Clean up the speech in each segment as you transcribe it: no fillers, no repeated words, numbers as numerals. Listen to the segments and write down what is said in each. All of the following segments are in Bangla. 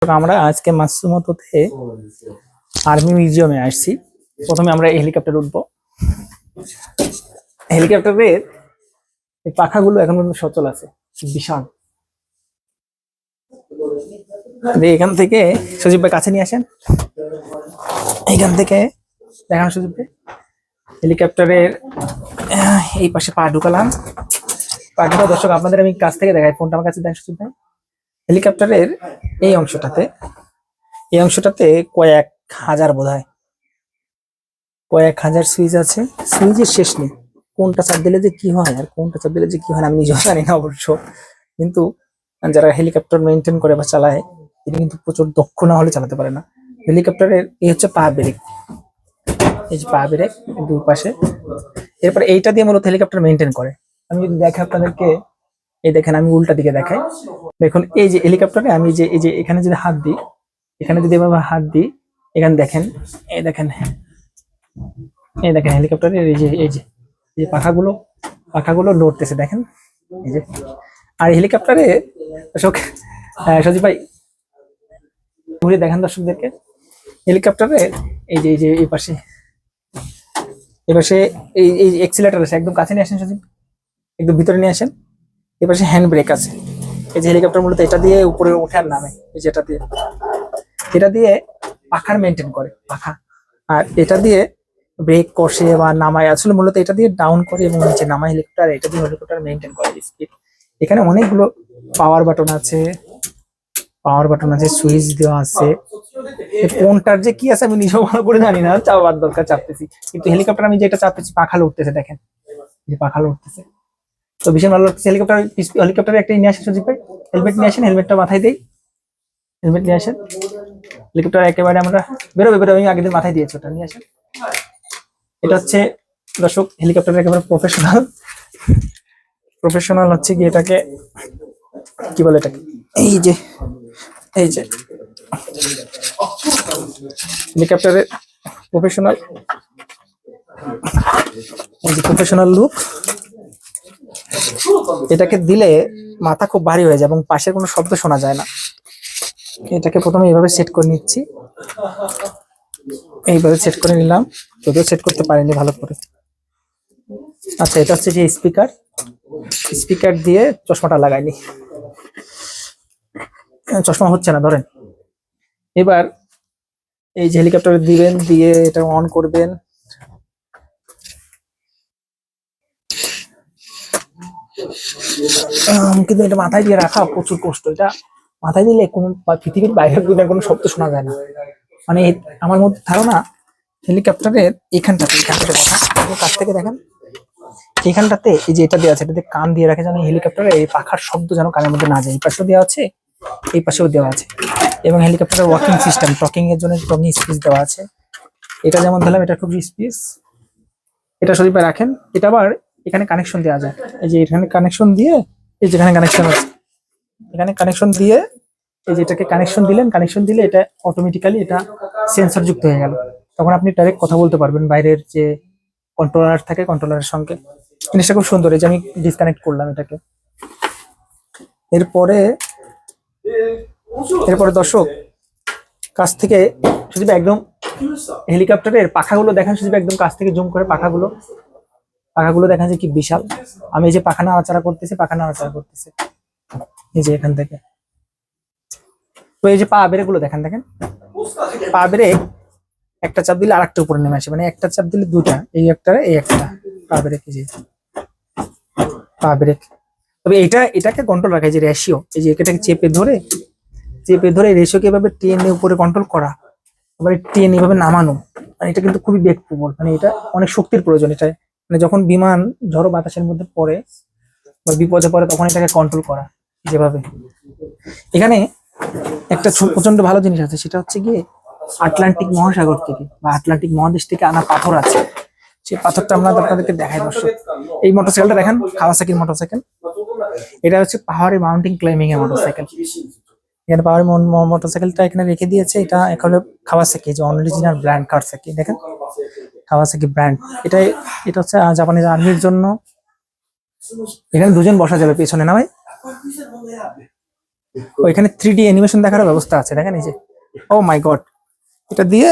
আমরা আজকে মাসুমতোতে আর্মি মিউজিয়ামে আসছি। প্রথমে আমরা হেলিকপ্টার উঠবো। হেলিকপ্টারের এই পাখাগুলো এখন পর্যন্ত সচল আছে, বিশাল। এখান থেকে সজীব ভাই কাছে নিয়ে আসেন। এইখান থেকে দেখান সজীব ভাই। হেলিকপ্টারের এই পাশে পা ঢুকালাম। পা ঢুকা দর্শক আপনাদের আমি কাছ থেকে দেখাই, ফোনটা আমার কাছে দেখ সজীব ভাই। হেলিকপ্টারের এই অংশটাতে কয়েক হাজার বোধহয় কয়েক হাজার সুইচ আছে। সুইচের শেষ নেই। কোনটা চাপ দিলে যে কি হয় আর কোনটা চাপ দিলে যে কি হয় না আমি নিজেও জানি না অবশ্য। কিন্তু যারা হেলিকপ্টার মেনটেন করে বা চালায়, তিনি কিন্তু প্রচুর দক্ষ না হলে চালাতে পারে না। হেলিকপ্টারের এই হচ্ছে পা ব্রেক, এই যে পা ব্রেক দুই পাশে। এরপর এইটা দিয়ে মূলত হেলিকপ্টার মেনটেন করে। আমি যদি দেখাই আপনাদেরকে, এই দেখেন আমি উল্টা দিকে দেখাই। দেখুন এই যে হেলিকপ্টারে আমি যে এই যে এখানে যদি হাত দিই, এখানে যদি এভাবে হাত দিই, এখানে দেখেন, এই দেখেন হেলিকপ্টারের এই যে পাখাগুলো নড়তেছে দেখেন, এই যে। আর হেলিকপ্টারে দর্শক, সজীব ভাই ঘুরে দেখেন দর্শকদেরকে। হেলিকপ্টারে এই যে এই পাশে এই এক্সিলেটর আছে, একদম কাছে নিয়ে আসেন সজীব, একদম ভিতরে নিয়ে আসেন। এই পাশে হ্যান্ড ব্রেক আছে। এই যে হেলিকপ্টার মূলত এটা দিয়ে উপরে ওঠে আর নামে, এই যেটা দিয়ে, এটা দিয়ে পাখার মেনটেন করে পাখা। আর এটা দিয়ে ব্রেক কষে বা নামায়, আসলে মূলত এটা দিয়ে ডাউন করে এবং নিচে নামায় হেলিকপ্টার। এটা দিয়ে হেলিকপ্টার মেনটেন করে স্পিড। এখানে অনেকগুলো পাওয়ার বাটন আছে, সুইচ দেওয়া আছে। কোনটার যে কি আছে আমি নিজেও ভালো করে জানি না, চাপার দরকার চাপতেছি। কিন্তু হেলিকপ্টার আমি যেটা চাপতেছি পাখালো উঠতেছে, দেখেন যে পাখালো উঠতেছে। তো ভীষণ ভালো লাগছে। হেলিকপ্টারে একটা নিয়ে আসেন সজীব ভাই, হেলমেট নিয়ে আসেন, হেলমেটটা মাথায় দেই, হেলমেট নিয়ে আসেন। হেলিকপ্টার একেবারে আমরা বেরোবে আমি আগের দিন মাথায় দিয়েছি, ওটা নিয়ে আসেন। এটা হচ্ছে দর্শক হেলিকপ্টারের একেবারে প্রফেশনাল হচ্ছে কি, এটাকে কি বলে, এটাকে এই যে হেলিকপ্টারের প্রফেশনাল লুক। এটাকে দিলে মাথা খুব ভারী হয়ে যায় এবং পাশের কোনো শব্দ শোনা যায় না। এটাকে প্রথমে এইভাবে সেট করে নিচ্ছি, এইভাবে সেট করে নিলাম, যদিও সেট করতে পারিনি ভালো করে। আচ্ছা, এটা হচ্ছে যে স্পিকার দিয়ে চশমাটা লাগাইনি, চশমা হচ্ছে না ধরেন। এবার এই যে হেলিকপ্টারে দিবেন, দিয়ে এটা অন করবেন। কিন্তু এটা মাথায় দিয়ে রাখা প্রচুর কষ্ট। এটা মাথায় দিলে কোনো পৃথিবীর বাইরের দুনিয়ার কোনো শব্দ শোনা যায় না। মানে আমার মধ্যে ধারণা হেলিকপ্টারের এখানটাতে দেখা, কাছ থেকে দেখেন, এখানটাতে এই যে এটা দেওয়া আছে, এটাতে কান দিয়ে রাখে যেন হেলিকপ্টারের এই পাখার শব্দ যেন কানের মধ্যে না যায়। এই পাশেও দেওয়া আছে, এই পাশেও দেওয়া আছে। এবং হেলিকপ্টারের ওয়াকিং সিস্টেম, টকিং এর জন্য টকিং স্পিচ দেওয়া আছে। এটা যেমন ধরলাম, এটা খুব স্পিচ, এটা সজীব ভাই রাখেন। এটা আবার এখানে কানেকশন দেওয়া যায়, এই যে এখানে কানেকশন দিয়ে, এই যেখানে কানেকশন আছে, এখানে কানেকশন দিয়ে, এই যে এটাকে কানেকশন দিলে এটা অটোমেটিক্যালি এটা সেন্সর যুক্ত হয়ে গেল। তখন আপনি ডাইরেক্ট কথা বলতে পারবেন বাইরের যে কন্ট্রোলার থাকে, কন্ট্রোলারের সঙ্গে। জিনিসটা খুব সুন্দর। এই যে আমি ডিসকানেক্ট করলাম এটাকে। এরপরে দর্শক কাছ থেকে সজীব একদম হেলিকপ্টারের পাখাগুলো দেখেন, সজীব একদম কাছ থেকে জুম করে পাখাগুলো দেখা যায় কি বিশাল। আমি এই যে পাখা নাড়াচাড়া করতেছি, এই যে এখান থেকে। তো এই যে পা ব্রেক গুলো দেখেন, পা ব্রেক একটা চাপ দিলে আরেকটা উপরে নেমে আসে, মানে একটা চাপ দিলে দুটা, এই একটা পা ব্রেক। এই যে পা ব্রেক, তবে এটাকে কন্ট্রোল রাখা, যে রেশিও, এই যে এটাকে চেপে ধরে রেশিওকে এভাবে টেনে উপরে কন্ট্রোল করা, আবার টেনে এভাবে নামানো। মানে এটা কিন্তু খুবই বেগপ্রবণ, মানে এটা অনেক শক্তির প্রয়োজন। এটা মানে যখন বিমান ঝড়ো বাতাসের মধ্যে পড়ে বা বিপদে পড়ে, তখন এটাকে কন্ট্রোল করা যেভাবে। এখানে একটা প্রচন্ড ভালো জিনিস আছে, সেটা হচ্ছে গিয়ে আটলান্টিক মহাসাগর থেকে বা আটলান্টিক মহাদেশ থেকে আনা পাথর আছে। সেই পাথরটা আমরা আপনাদেরকে দেখাই দর্শক। এই মোটরসাইকেলটা দেখেন, কাওয়াসাকির মোটরসাইকেল। এটা হচ্ছে পাহাড়ি মাউন্টেন ক্লাইম্বিং এর মোটরসাইকেল। এখানে পাহাড়ি মোটরসাইকেলটা এখানে রেখে দিয়েছে। এটা এখন কাওয়াসাকি, যে অরিজিনাল ব্র্যান্ড কাওয়াসাকি, দেখেন কাওয়াসাকি ব্র্যান্ড। এটা হচ্ছে জাপানিজ আর্মির জন্য। এখানে দুজন বসা যাবে পেছনে, না ভাই? ওইখানে 3D অ্যানিমেশন দেখার ব্যবস্থা আছে, দেখেন এই যে। ও মাই গড, এটা দিয়ে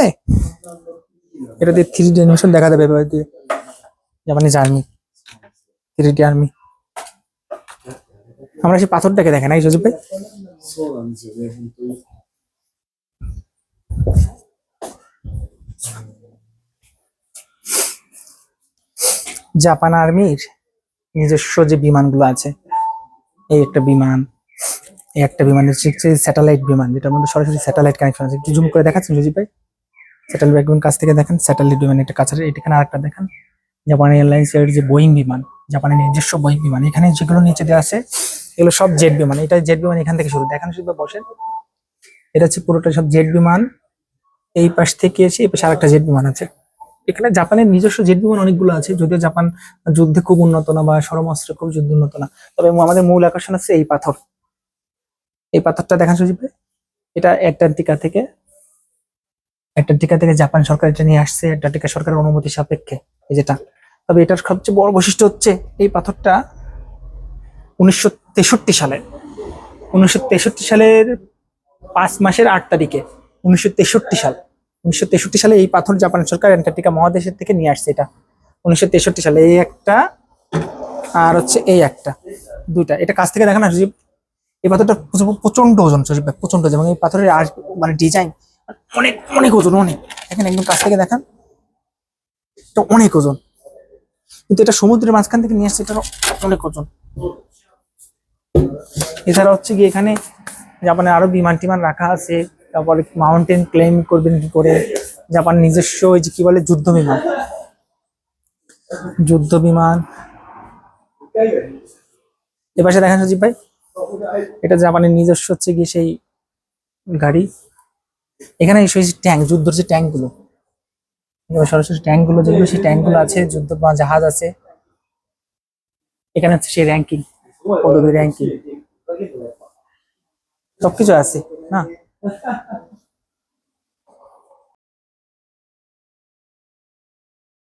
3D অ্যানিমেশন দেখা যাবে এভাবে দিয়ে। Japanese army, 3D army. আমরা সেই পাথরটাকে দেখেন এই সজীব ভাই। জাপান আর্মির নিজস্ব যে বিমানগুলো আছে, এই একটা বিমান, এই একটা বিমানের স্যাটেলাইট বিমান, যেটার মধ্যে সরাসরি স্যাটেলাইট কানেকশন আছে। একটু জুম করে দেখাচ্ছেন সজীব ভাই, স্যাটেলাইট বিমান কাছ থেকে দেখেন, স্যাটেলাইট বিমান একটা কাছে, এখানে আরেকটা দেখেন জাপান এয়ারলাইন্স এর যে বোয়িং বিমান, জাপানের নিজস্ব বোয়িং বিমান। এখানে যেগুলো নিচে দেওয়া আছে এগুলো সব জেট বিমান। এটা জেট বিমান, এখান থেকে শুরু, দেখেন সজীব ভাই বসেন, এটা হচ্ছে পুরোটা সব জেট বিমান। এই পাশ থেকে এসে এই পাশে আরেকটা জেট বিমান আছে। এখানে জাপানের নিজস্ব জেট বিমান অনেকগুলো আছে, যদিও জাপান যুদ্ধে খুব উন্নত না বা সরমাস্ত্রে খুব যুদ্ধ উন্নত না। তবে আমাদের মূল আকর্ষণ আছে এই পাথর। এই পাথরটা দেখেন সুজিব ভাই, এটা আন্টার্কটিকা থেকে জাপান সরকার এটা নিয়ে আসছে, আন্টার্কটিকা সরকারের অনুমতি সাপেক্ষে এই যেটা। তবে এটার সবচেয়ে বড় বৈশিষ্ট্য হচ্ছে এই পাথরটা 1963 সালে, 1963 সালের 5 মাসের 8 তারিখে, 1963 সাল, 1963 সালে এই পাথর জাপান সরকার অ্যান্টার্কটিকা মহাদেশের থেকে নিয়ে আসছে। এটা 1963 সালে, এই একটা আর হচ্ছে এই একটা, দুইটা। এটা কাছ থেকে দেখেন না সজীব, এই পাথরটা প্রচন্ড ওজন সজীব ভাই, প্রচন্ড ওজন। এবং এই পাথরের আর মানে ডিজাইন অনেক অনেক ওজন, অনেক। দেখেন একদম কাছ থেকে দেখান, এটা অনেক ওজন। কিন্তু এটা সমুদ্রের মাঝখান থেকে নিয়ে আসছে, এটা অনেক ওজন। এছাড়া হচ্ছে কি এখানে জাপানে আরো বিমান টিমান রাখা আছে। তারপরে মাউন্টেন ক্লাইম করবেন কি করে, জাপান নিজস্ব ওই যে কি বলে যুদ্ধ বিমান। এপাশে দেখেন সজীব ভাই, এটা জাপানের নিজস্ব হচ্ছে কি সেই গাড়ি। এখানে সেই ট্যাঙ্ক, যুদ্ধের যে ট্যাঙ্ক গুলো, সরাসরি ট্যাঙ্ক গুলো যেগুলো, সেই ট্যাঙ্ক গুলো আছে, যুদ্ধ বা জাহাজ আছে। এখানে হচ্ছে সেই র্যাঙ্কিং, পদবী র্যাঙ্কিং সবকিছু আছে না।